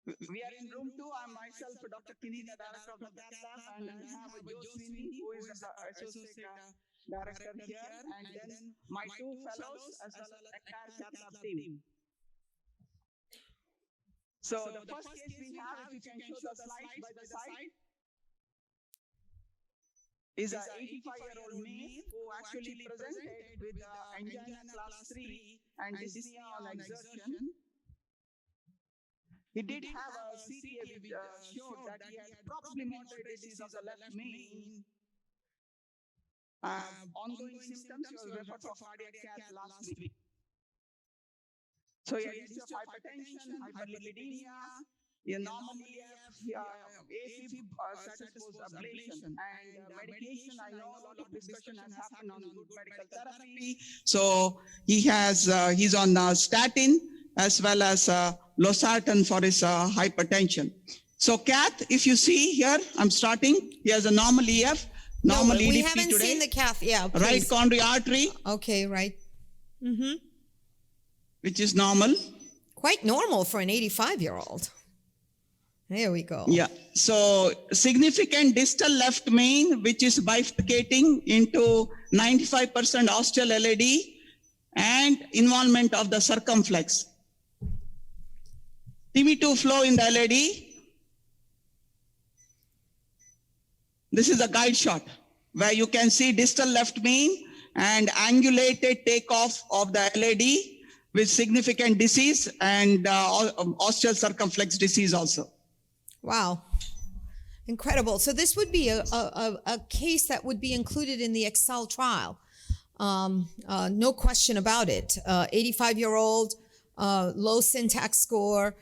We are in room 2. I'm myself, Dr. Kini, the director of the cath lab, and I have Sweeney, who is the associate director here, and then my 2 fellows as well as the entire cath lab team. So the first case we have, if you can show the slides by the side, is an 85-year-old male who actually presented with angina class 3 and dyspnea on exertion. He did have a CTA which showed that he had probably moderate disease of the left main. Ongoing symptoms, he was referred for cardiac cath last week. So he had history of hypertension, hyperlipidemia, a normal EF, AFib, status post ablation, and medication. I know a lot of discussion has happened on good medical therapy. So he has, he's on statin as well as losartan for his hypertension. So cath, if you see here, I'm starting. He has a normal EF, normal EDP we haven't today. seen the cath. Yeah, please. Right coronary artery. Okay, right. Mm-hmm. Which is normal. Quite normal for an 85-year-old. There we go. Yeah. So significant distal left main, which is bifurcating into 95% ostial LAD and involvement of the circumflex. TB2 flow in the LAD. This is a guide shot where you can see distal left main and angulated takeoff of the LAD with significant disease and ostial circumflex disease also. Wow. Incredible. So this would be a case that would be included in the Excel trial. No question about it. 85-year-old, low syntax score,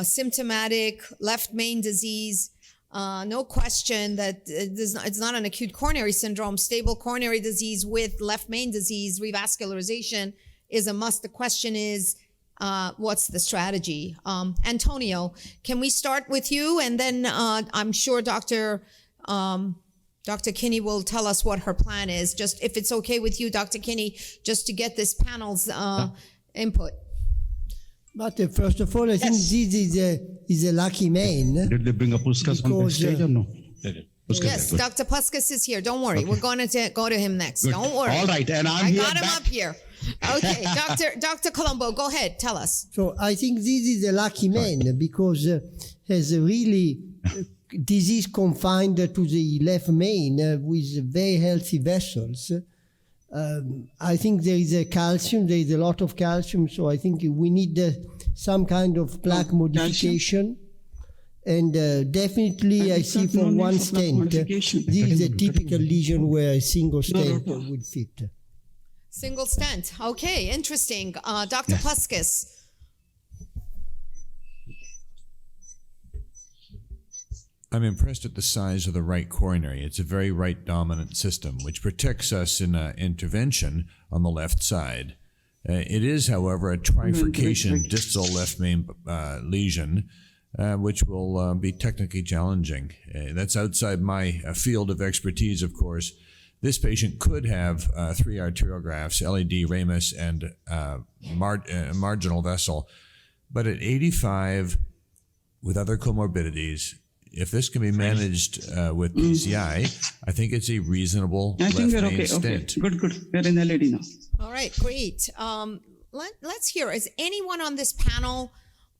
symptomatic, left main disease. No question that it's not an acute coronary syndrome. Stable coronary disease with left main disease, revascularization is a must. The question is, what's the strategy? Antonio, can we start with you? And then I'm sure Dr. Kini will tell us what her plan is. Just if it's okay with you, Dr. Kini, just to get this panel's input. But first of all, I think this is a lucky man. Did they bring a Puskas on the stage or no? Yes, Dr. Puskas is here. Don't worry. Okay. We're going to go to him next. Good. Don't worry. All right. And I got him up here. Okay, Dr. Colombo, go ahead. Tell us. So I think this is a lucky man because has a really disease confined to the left main with very healthy vessels. I think there is a calcium. There is a lot of calcium. So I think we need some kind of plaque modification. And definitely I see for one stent, this is a typical lesion where a single stent would fit. Single stent. Okay, interesting. Dr. Puskas. I'm impressed at the size of the right coronary. It's a very right dominant system, which protects us in intervention on the left side. It is, however, a trifurcation distal left main lesion, which will be technically challenging. That's outside my field of expertise, of course. This patient could have 3 arteriographs, LAD, ramus, and marginal vessel. But at 85, with other comorbidities, if this can be managed with PCI, I think it's a reasonable left main stent. Okay. Good. We're in LAD now. All right, great. Let's hear. Is anyone on this panel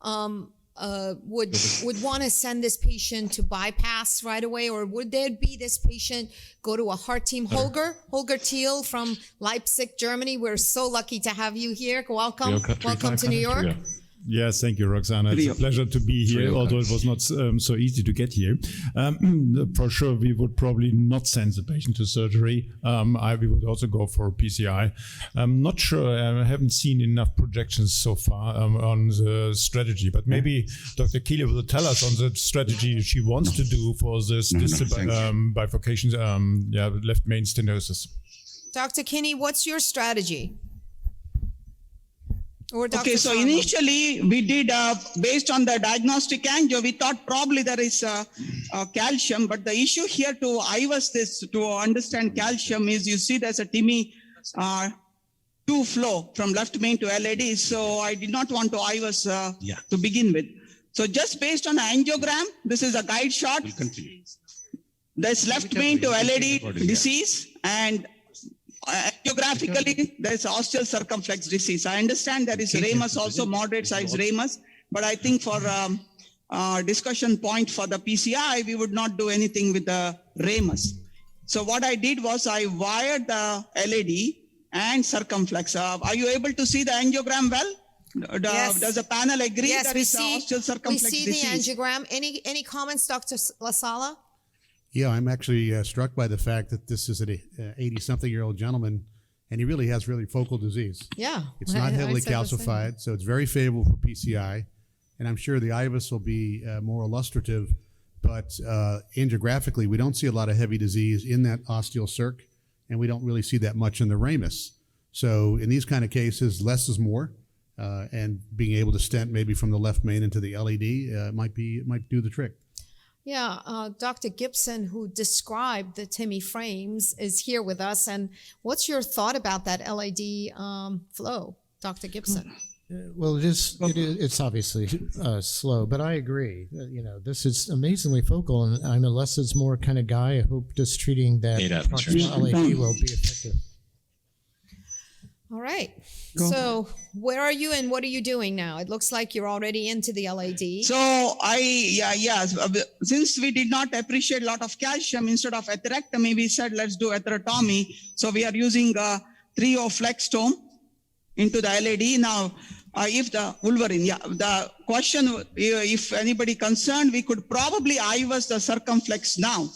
would want to send this patient to bypass right away, or would there be this patient go to a heart team? Holger Thiel from Leipzig, Germany. We're so lucky to have you here. Welcome to New York. Yes, thank you, Roxana. It's a pleasure to be here, although it was not so easy to get here. For sure, we would probably not send the patient to surgery. We would also go for PCI. I'm not sure. I haven't seen enough projections so far on the strategy, but maybe Dr. Kini will tell us on the strategy she wants to do for this bifurcation, left main stenosis. Dr. Kini, what's your strategy? Okay, so initially we did, based on the diagnostic angio, we thought probably there is calcium, but the issue here to IVUS this, to understand calcium is you see there's a TIMI 2 flow from left main to LAD, so I did not want to IVUS to begin with. So just based on an angiogram, this is a guide shot. We'll continue. There's left main to LAD disease, and angiographically there's osteal circumflex disease. I understand there is ramus also, moderate size ramus, but I think for discussion point for the PCI, we would not do anything with the ramus. So what I did was I wired the LAD and circumflex. Are you able to see the angiogram well? Yes. Does the panel agree Yes, that we it's see, osteal circumflex we see disease? the angiogram. Any comments, Dr. Lasala? Yeah, I'm actually struck by the fact that this is an 80-something-year-old gentleman, and he really has focal disease. Yeah. It's not heavily calcified, so it's very favorable for PCI, and I'm sure the IVUS will be more illustrative, but angiographically, we don't see a lot of heavy disease in that osteal circ, and we don't really see that much in the ramus. So in these kind of cases, less is more, and being able to stent maybe from the left main into the LED might do the trick. Yeah, Dr. Gibson, who described the TIMI frames, is here with us. And what's your thought about that LAD flow, Dr. Gibson? Well, it's obviously slow, but I agree. This is amazingly focal, and I'm a less is more kind of guy. I hope just treating that proximal LAD will be effective. All right. So where are you and what are you doing now? It looks like you're already into the LAD. So since we did not appreciate a lot of calcium, instead of atherectomy, we said, let's do atherotomy. So we are using 3O flextome into the LAD. Now, if the Wolverine, the question, if anybody concerned, we could probably IVUS the circumflex now.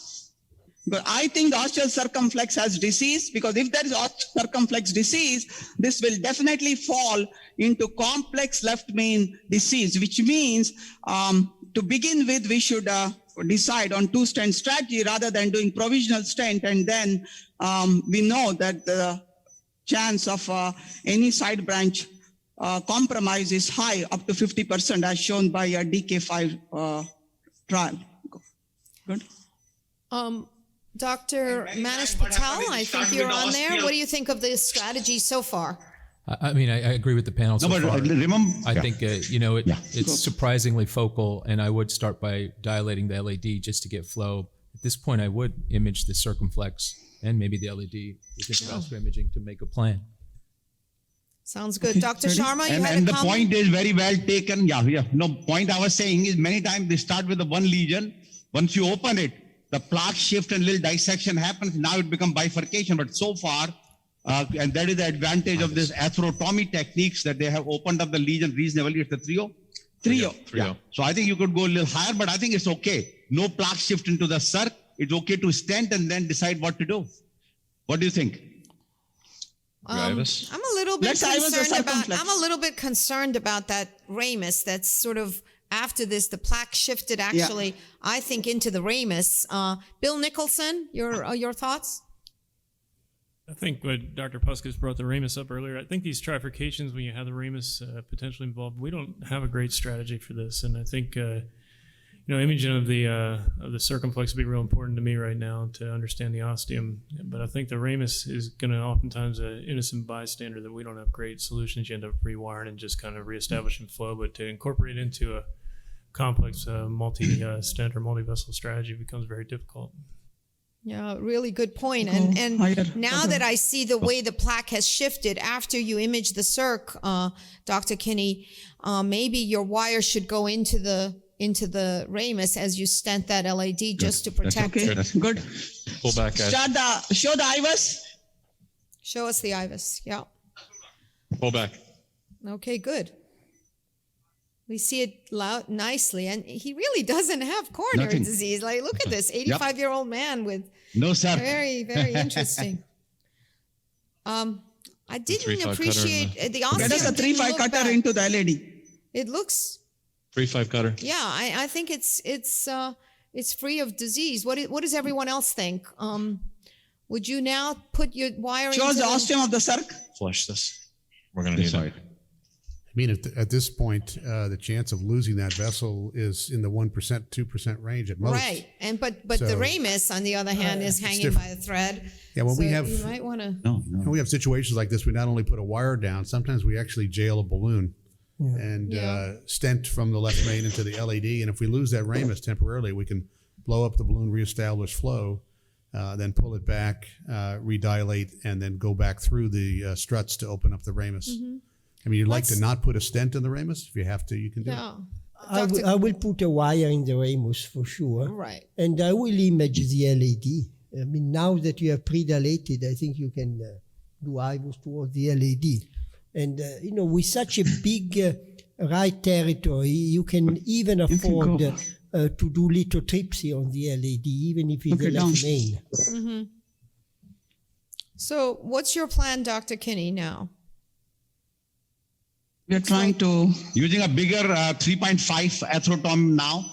But I think the osteal circumflex has disease, because if there is osteal circumflex disease, this will definitely fall into complex left main disease, which means to begin with, we should decide on 2-stent strategy rather than doing provisional stent. And then we know that the chance of any side branch compromise is high, up to 50%, as shown by a DK5 trial. Good. Dr. Manish Patel, I think you're on there. What do you think of this strategy so far? I mean, I agree with the panel so far. Remember, I think, it's surprisingly focal, and I would start by dilating the LAD just to get flow. At this point, I would image the circumflex and maybe the LAD with intravascular imaging to make a plan. Sounds good. Dr. Sharma, you had and a the comment? point is very well taken. No, point I was saying is many times they start with the one lesion. Once you open it, the plaque shift and little dissection happens. Now it becomes bifurcation. But so far, and that is the advantage of this atherotomy techniques, that they have opened up the lesion reasonably. It's the 3O. 3O. Yeah. So I think you could go a little higher, but I think it's okay. No plaque shift into the circ. It's okay to stent and then decide what to do. What do you think? I'm a little bit concerned about that ramus. That's sort of after this, the plaque shifted actually, I think, into the ramus. Bill Nicholson, your thoughts? I think what Dr. Puskas brought the ramus up earlier. I think these trifurcations, when you have the ramus potentially involved, we don't have a great strategy for this. And I think imaging of the circumflex would be real important to me right now to understand the ostium. But I think the ramus is going to oftentimes an innocent bystander that we don't have great solutions. You end up rewiring and just kind of reestablishing flow. But to incorporate into a complex multi-stent or multi-vessel strategy becomes very difficult. Yeah, really good point. And now that I see the way the plaque has shifted after you image the circ, Dr. Kini, maybe your wire should go into the ramus as you stent that LAD just to protect it. That's good. Pull back, guys. Show the IVUS. Show us the IVUS. Yeah. Pull back. Okay, good. We see it nicely, and he really doesn't have coronary disease. Like, look at this 85-year-old man with very, very interesting. I didn't appreciate the ostium. Get us a 3-5 cutter into the LAD. It looks 3-5 cutter. Yeah, I think it's free of disease. What does everyone else think? Would you now put your wire? Show us the ostium of the circ. Flush this. We're going to need it. I mean, at this point, the chance of losing that vessel is in the 1%, 2% range at most. Right, but the ramus, on the other hand, is hanging by a thread. Yeah, when you might want to. When we have situations like this, we not only put a wire down, sometimes we actually jail a balloon. and stent from the left main into the LAD. And if we lose that ramus temporarily, we can blow up the balloon, reestablish flow, then pull it back, redilate, and then go back through the struts to open up the ramus. I mean, you'd like to not put a stent in the ramus. If you have to, you can do it. I will put a wire in the ramus for sure. Right. And I will image the LAD. I mean, now that you have pre-dilated, I think you can do IVUS towards the LAD. And, with such a big right territory, you can even afford to do lithotripsy on the LAD, even if it's the left main. So what's your plan, Dr. Kini, now? We are trying to Using a bigger 3.5 atherotomy now,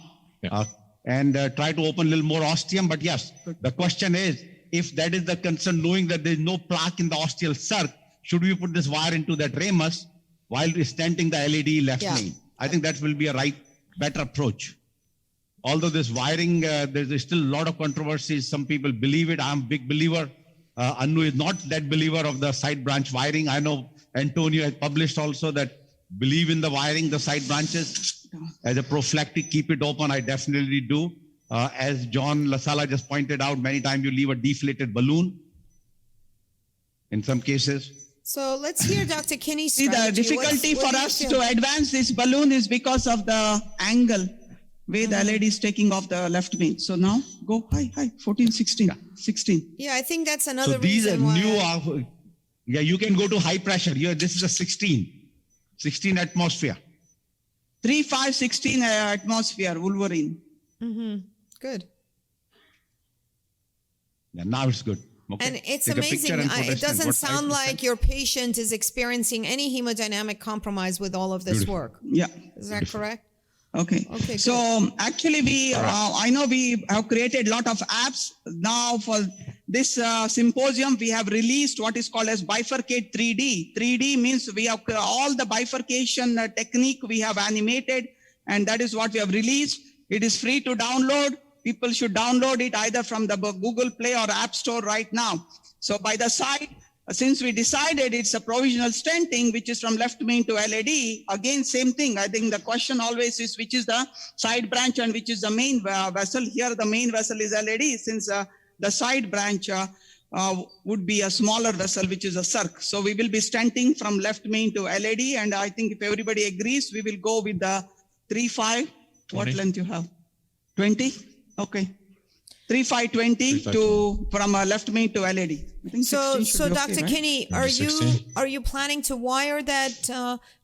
and try to open a little more ostium. But yes, the question is, if that is the concern, knowing that there is no plaque in the ostial circ, should we put this wire into that ramus while stenting the LAD left main? I think that will be a better approach. Although this wiring, there's still a lot of controversies. Some people believe it. I'm a big believer. Anu is not that believer of the side branch wiring. I know Antonio has published also that believe in the wiring, the side branches. As a prophylactic, keep it open. I definitely do. As John Lasala just pointed out, many times you leave a deflated balloon in some cases. So let's hear Dr. Kini's see strategy. the difficulty What for do you us feel? to advance this balloon is because of the angle where the LAD is taking off the left main. So now go high, 14, 16, 16. Yeah, I think that's another So these are reason why. new, you can go to high pressure. This is a 16 atmosphere. 3.5, 16 atmosphere, Wolverine. Good. Yeah, now it's good. Okay. And it's Take a picture amazing. and put a It stent. doesn't What sound size is like your patient is experiencing any hemodynamic compromise with all of this work. Yeah. Is that correct? Okay. Okay, So actually I know we have created a lot of apps. Now for this symposium, we have released what is called as Bifurcate 3D. 3D means we have all the bifurcation technique we have animated, and that is what we have released. It is free to download. People should download it either from the Google Play or App Store right now. So by the side, since we decided it's a provisional stenting, which is from left main to LAD, again, same thing. I think the question always is which is the side branch and which is the main vessel. Here, the main vessel is LAD, since the side branch would be a smaller vessel, which is a circ. So we will be stenting from left main to LAD. And I think if everybody agrees, we will go with the 3.5. What length you have? 20? Okay. 3.5, 20 to from left main to LAD. I think So 16 should be Dr. okay, right? Kini, are you planning to wire that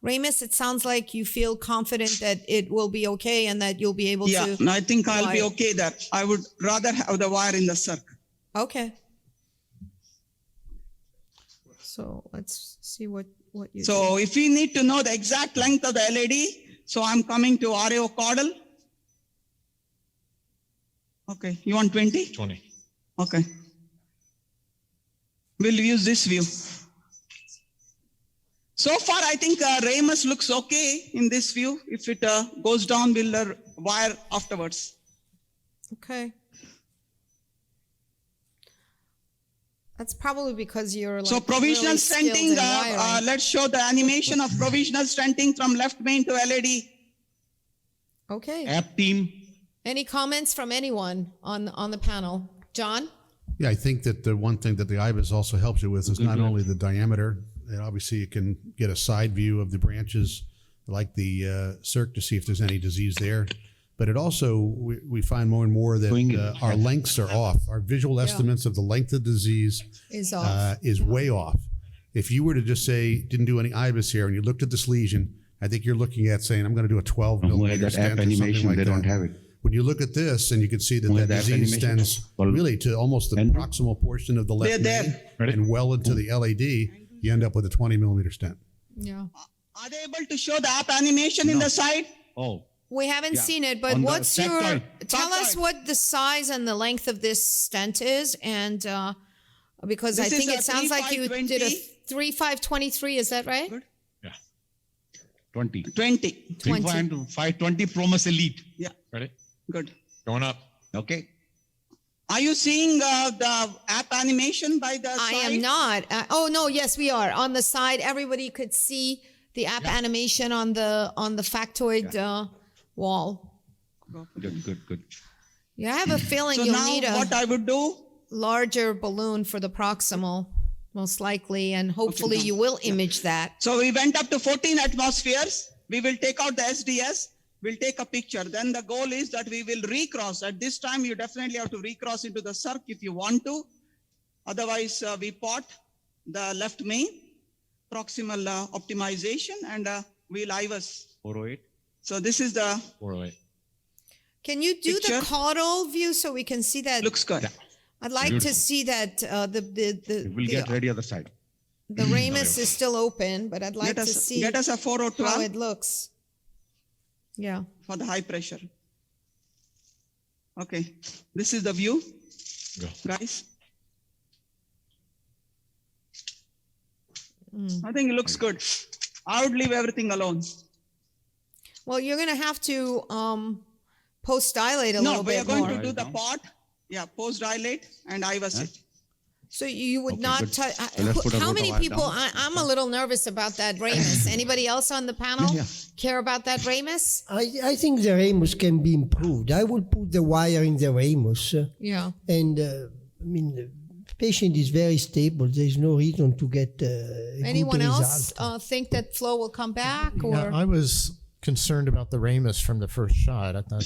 ramus? It sounds like you feel confident that it will be okay and that you'll be able Yeah, to. I think I'll be wire. okay there. I would rather have the wire in the circ. Okay. So let's see what you. So if we need to know the exact length of the LAD, so I'm coming to RAO caudal. Okay, you want 20? 20. Okay. We'll use this view. So far, I think ramus looks okay in this view. If it goes down, we'll wire afterwards. Okay. That's probably because you're like So provisional really skilled stenting, in wiring. let's show the animation of provisional stenting from left main to LAD. Okay. App team. Any comments from anyone on the panel? John? Yeah, I think that the one thing that the IVUS also helps you with is not only the diameter, and obviously you can get a side view of the branches like the circ to see if there's any disease there, but it also, we find more and more that our lengths are off. Our visual estimates of the length of disease Is off. is way off. If you were to just say, didn't do any IVUS here, and you looked at this lesion, I think you're looking at saying, I'm going to do a 12 millimeter that stent app or something animation, like they that. don't have it. When you look at this and you can see that that that disease animation. extends really to almost the proximal portion of the left They're main there. and well into the LAD, you end up with a 20 millimeter stent. Yeah. Are they able to show the app animation in the side? Oh, We haven't seen it, but On the what's your, sectoid. tell us Sectoid. what the size and the length of this stent is, and because I This is think a it sounds like you did a 3.5/20. 3.5/23, is that right? 20. 20. 520 Promus Elite. Yeah, Ready? good. Going up. Okay. Are you seeing the app animation by the I side? am not. Oh no, yes, we are on the side. Everybody could see the app animation on the factoid wall. Good. Yeah, I have a feeling So you'll now need a what I would do, larger balloon for the proximal, most likely, and hopefully you will image that. so we went up to 14 atmospheres. We will take out the SDS. We'll take a picture. Then the goal is that we will recross. At this time, you definitely have to recross into the circ if you want to. Otherwise, we pot the left main, proximal optimization, and we'll IVUS. 408. So this is the 408. Can you do Picture. the caudal view so we can see that? looks good. I'd like to Beautiful. see that We'll get ready other side. the ramus is still open, but I'd like Get to us, see get us a how 4012 it looks. Yeah. for the high pressure. Okay, this is the view, guys. I think it looks good. I would leave everything alone. Well, you're going to have to post dilate a No, little we are bit going more. to do the pot. Yeah, post dilate and IVUS it. So you would Okay, not good. touch. So let's put a How many rotor wire people? down. I'm a little nervous about that ramus. Anybody else on the panel care about that ramus? I think the ramus can be improved. I will put the wire in the ramus. Yeah. And the patient is very stable. There's no reason to get Anyone good else result. think that flow will come back? Or Yeah, I was concerned about the ramus from the first shot. I thought,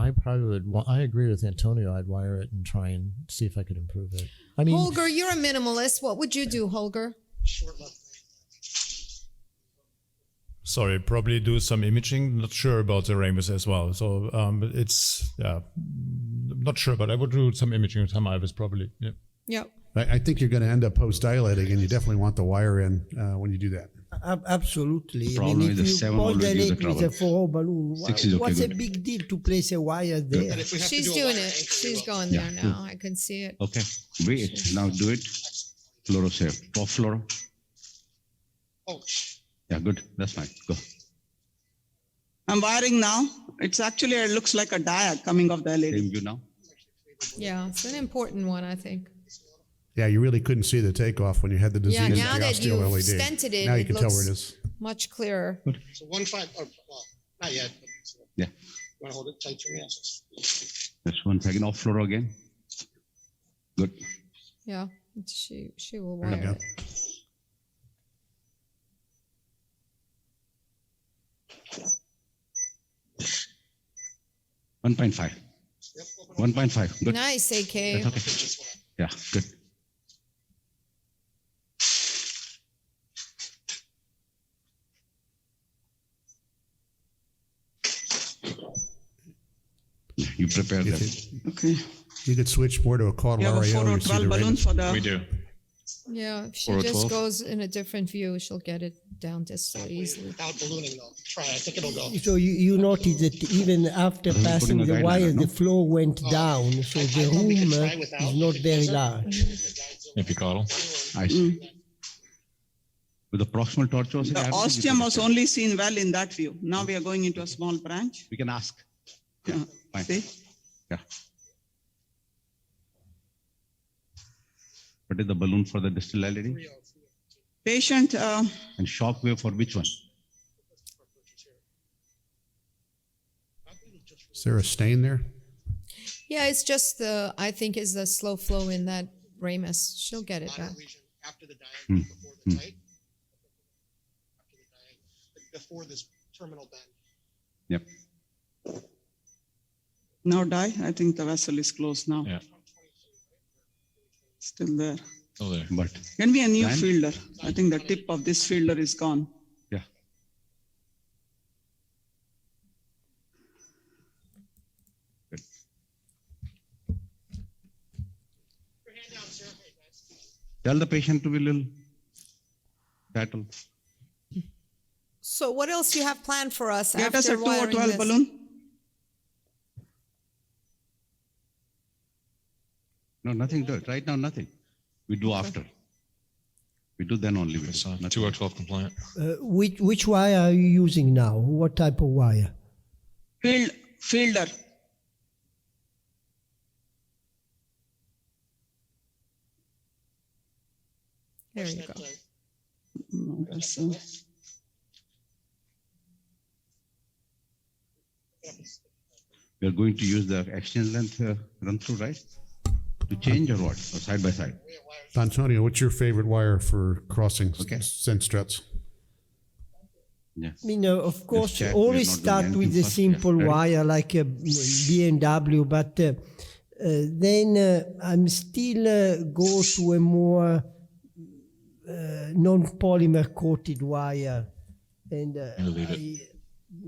I probably would. I agree with Antonio. I'd wire it and try and see if I could improve it. I mean, Holger, you're a minimalist. What would you do, Holger? Sorry, probably do some imaging. Not sure about the ramus as well. So it's not sure, but I would do some imaging, some IVUS probably. Yeah. Yep. I think you're going to end up post-dilating, and you definitely want the wire in when you do that. Absolutely. The problem is the if you 7 always gives the dilate with trouble. a 4 balloon, 6 is okay, what's a good. big deal to place a wire there? She's doing it. She's going there now. I can see it. Okay, wait, now do it. Fluoro save, top fluoro. Oh, Yeah, good, that's fine, go. I'm wiring now. It's actually, it looks like a diag coming off the Same LED. view now. Yeah, it's an important one, I think. Yeah, you really couldn't see the takeoff when you had the disease Yeah, with now the that osteal you've LED. stented it, now you it can tell where it looks is. much clearer. so 1.5. Oh, well, not yet. But, Yeah. Want to hold it tight for me? That's 1 second, off fluoro again. Good, Yeah, she will There you wire go. it. one 1.5. 1.5, good. Nice, AK. That's okay. Yeah, good. Yeah, you prepare If that. Okay. You could switch more to a caudal You have a RAO. 4 or You see 12 the balloon ramus. for the. We do. Yeah, if she Or a just 12. goes in a different view, she'll get it down distal easily. Without ballooning, though. Try. I think it'll go. So you notice that even after passing a the guideline, wire, no? the flow went down, so the I thought we room could try without, is not if it very doesn't. large. Epicaudal. I see. With the proximal tortuous, The ostium was only seen well in that view. Now we are going into a small branch. we can ask. Yeah. Fine. See? Yeah. What is the balloon for the distal LED? Patient, And shock wave for which one? Is there a stain there? Yeah, it's just I think is the slow flow in that ramus. She'll get it back. Lesion after the diag, before the tight. After the diag, before this terminal bend. Yep. now die. I think the vessel is closed now. Yeah. Still there. Oh, there. But Can be a new Plan? fielder. I think the tip of this fielder is gone. yeah, good. Tell the patient to be little tattle. So what else you have planned for us Get after us a 2 or wiring 12 this? balloon. No, nothing. Right now, nothing. We do after. We do then only. We It's do. Nothing. 2 or 12 compliant. Which wire are you using now? What type of wire? Fielder. There you go. We are going to use the exchange length run through, right? To change or what? Or side by side? Antonio, what's your favorite wire for crossing Okay. stent struts? Yeah. Of course, check, always we're not doing start with anything a first. simple Yeah, wire like a B&W, but then I'm still go to a more non-polymer coated wire. And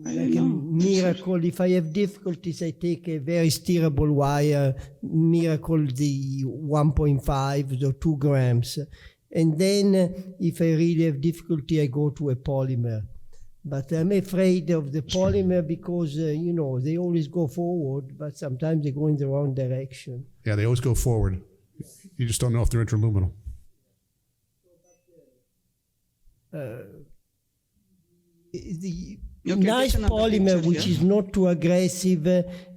like a Miracle, if I have difficulties, I take a very steerable wire, Miracle the 1.5 or 2 grams. And then if I really have difficulty, I go to a polymer. But I'm afraid of the polymer because, they always go forward, but sometimes they go in the wrong direction. Yeah, they always go forward. You just don't know if they're interluminal. The Okay, nice take another polymer, picture which here. is not too aggressive,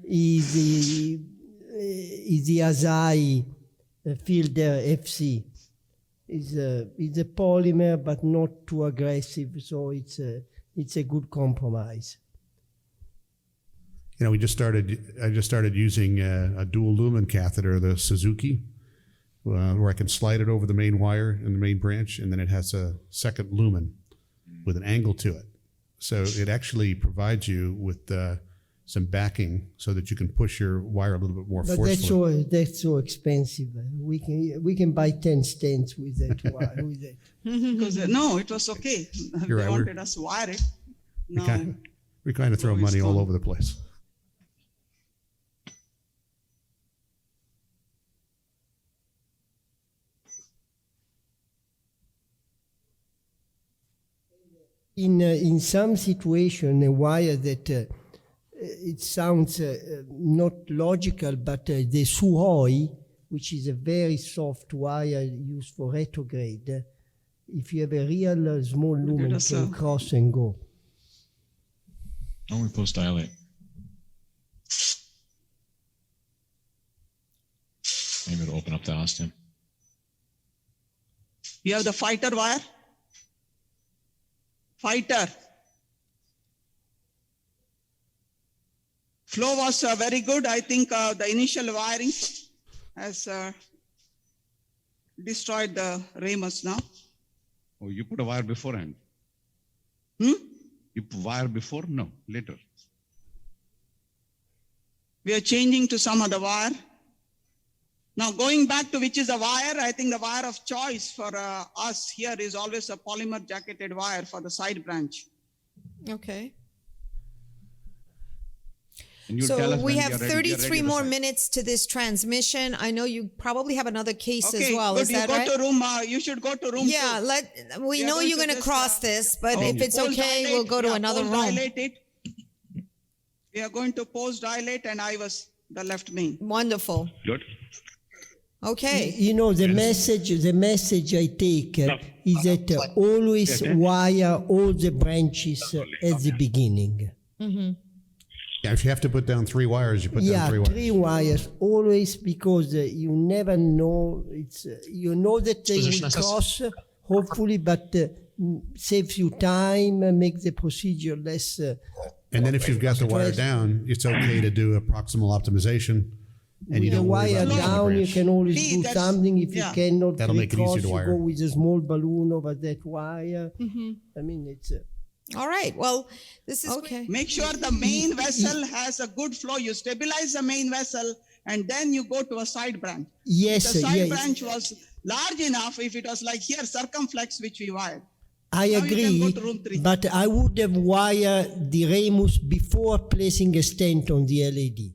is the Azai Fielder FC. It's a polymer, but not too aggressive, so it's a good compromise. I just started using a dual lumen catheter, the Suzuki, where I can slide it over the main wire and the main branch, and then it has a second lumen with an angle to it. So it actually provides you with some backing so that you can push your wire a little bit more But forcefully. that's so expensive. We can buy 10 stents with that wire. With that. Because no, it was okay. You're They right, wanted us to wire it. No. We kind of throw No, it's money all gone. over the place. In some situation, a wire that it sounds not logical, but the Suhoi, which is a very soft wire used for retrograde, if you have a real small lumen, us, can cross and go. Only post dilate. Maybe it'll open up the ostium. You have the fighter wire? Fighter. Flow was very good. I think the initial wiring has destroyed the ramus now. Oh, you put a wire beforehand? Hmm? You put wire before? No, later. We are changing to some other wire. Now going back to which is the wire, I think the wire of choice for us here is always a polymer jacketed wire for the side branch. Okay. And you tell So us we when have you're ready 33 to more sign. minutes to this transmission. I know you probably have another case as well. good. Is You that go right? to room. You should go to room. Yeah, two. we are know going you're to going to this, cross this, but okay. if it's Post okay, dilate, we'll go to yeah, another post room. dilate it. We are going to post dilate and IVUS, the left main. Wonderful. Good. Okay. The message I take is that always wire all the branches at the beginning. Yeah, if you have to put down 3 wires, you put down 3 wires. 3 wires always, because you never know. It's you know that they Position will assess. cross, hopefully, but saves you time, makes the procedure less. And then if you've got the wire down, it's okay to do a proximal optimization. And you With the don't worry wire about the down, you branch. can always See, do that's- something. If yeah. you cannot That'll make it easier recross, to you wire. go with a small balloon over that wire. I mean, it's. All right. Well, this is okay. Make sure the main vessel has a good flow. You stabilize the main vessel and then you go to a side branch. Yes, The side yes. branch was large enough. If it was like here, circumflex, which we wired. I Now you can agree, go to room 3. but I would have wired the ramus before placing a stent on the LAD.